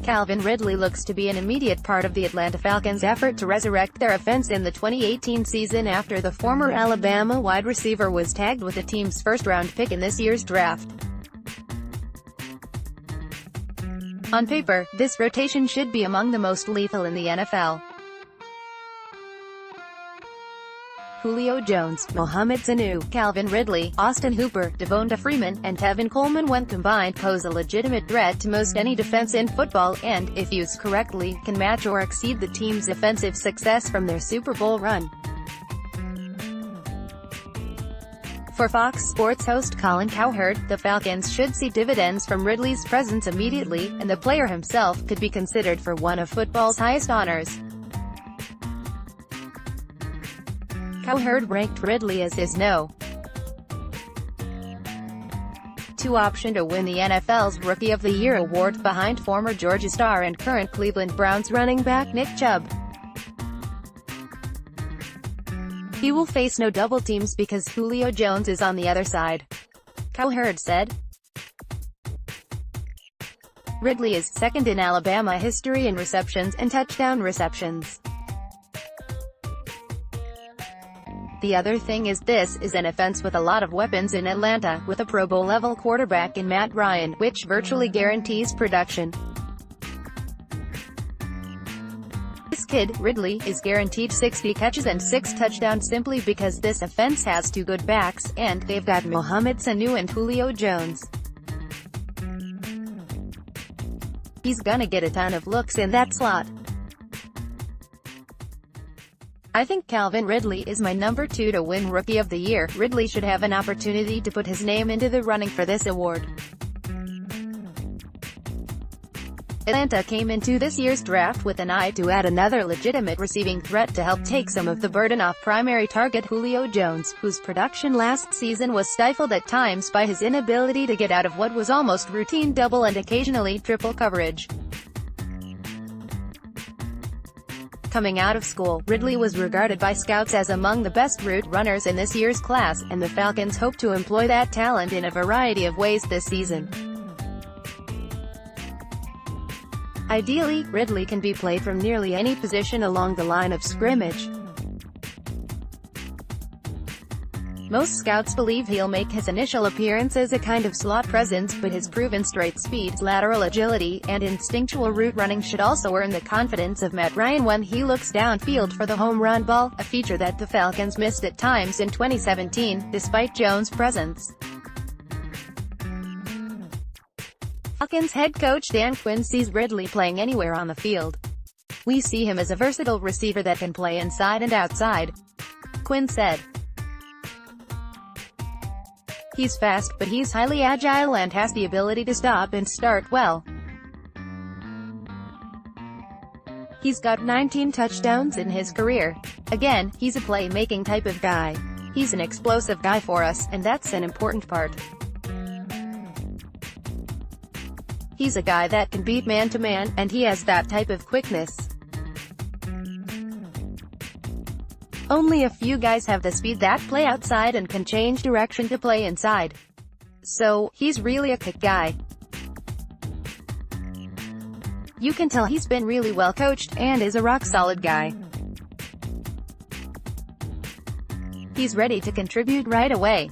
Calvin Ridley looks to be an immediate part of the Atlanta Falcons' effort to resurrect their offense in the 2018 season after the former Alabama wide receiver was tagged with the team's first-round pick in this year's draft. On paper, this rotation should be among the most lethal in the NFL. Julio Jones, Mohamed Sanu, Calvin Ridley, Austin Hooper, Devonta Freeman, and Tevin Coleman when combined pose a legitimate threat to most any defense in football and, if used correctly, can match or exceed the team's offensive success from their Super Bowl run. For Fox Sports host Colin Cowherd, the Falcons should see dividends from Ridley's presence immediately, and the player himself could be considered for one of football's highest honors. Cowherd ranked Ridley as his No. 2 option to win the NFL's Rookie of the Year award, behind former Georgia star and current Cleveland Browns running back Nick Chubb. He will face no double teams because Julio Jones is on the other side, Cowherd said. Ridley is second in Alabama history in receptions and touchdown receptions. The other thing is, this is an offense with a lot of weapons in Atlanta, with a Pro Bowl-level quarterback in Matt Ryan, which virtually guarantees production. This kid, Ridley, is guaranteed 60 catches and 6 touchdowns simply because this offense has 2 good backs, and they've got Mohamed Sanu and Julio Jones. He's gonna get a ton of looks in that slot. I think Calvin Ridley is my number 2 to win Rookie of the Year. Ridley should have an opportunity to put his name into the running for this award. Atlanta came into this year's draft with an eye to add another legitimate receiving threat to help take some of the burden off primary target Julio Jones, whose production last season was stifled at times by his inability to get out of what was almost routine double and occasionally triple coverage. Coming out of school, Ridley was regarded by scouts as among the best route runners in this year's class, and the Falcons hope to employ that talent in a variety of ways this season. Ideally, Ridley can be played from nearly any position along the line of scrimmage. Most scouts believe he'll make his initial appearance as a kind of slot presence, but his proven straight speed, lateral agility, and instinctual route running should also earn the confidence of Matt Ryan when he looks downfield for the home run ball, a feature that the Falcons missed at times in 2017, despite Jones' presence. Falcons head coach Dan Quinn sees Ridley playing anywhere on the field. "We see him as a versatile receiver that can play inside and outside," Quinn said. "He's fast, but he's highly agile and has the ability to stop and start well. He's got 19 touchdowns in his career. Again, he's a play-making type of guy. He's an explosive guy for us, and that's an important part. He's a guy that can beat man-to-man, and he has that type of quickness. Only a few guys have the speed that play outside and can change direction to play inside. So, he's really a kick guy. You can tell he's been really well coached, and is a rock-solid guy. He's ready to contribute right away."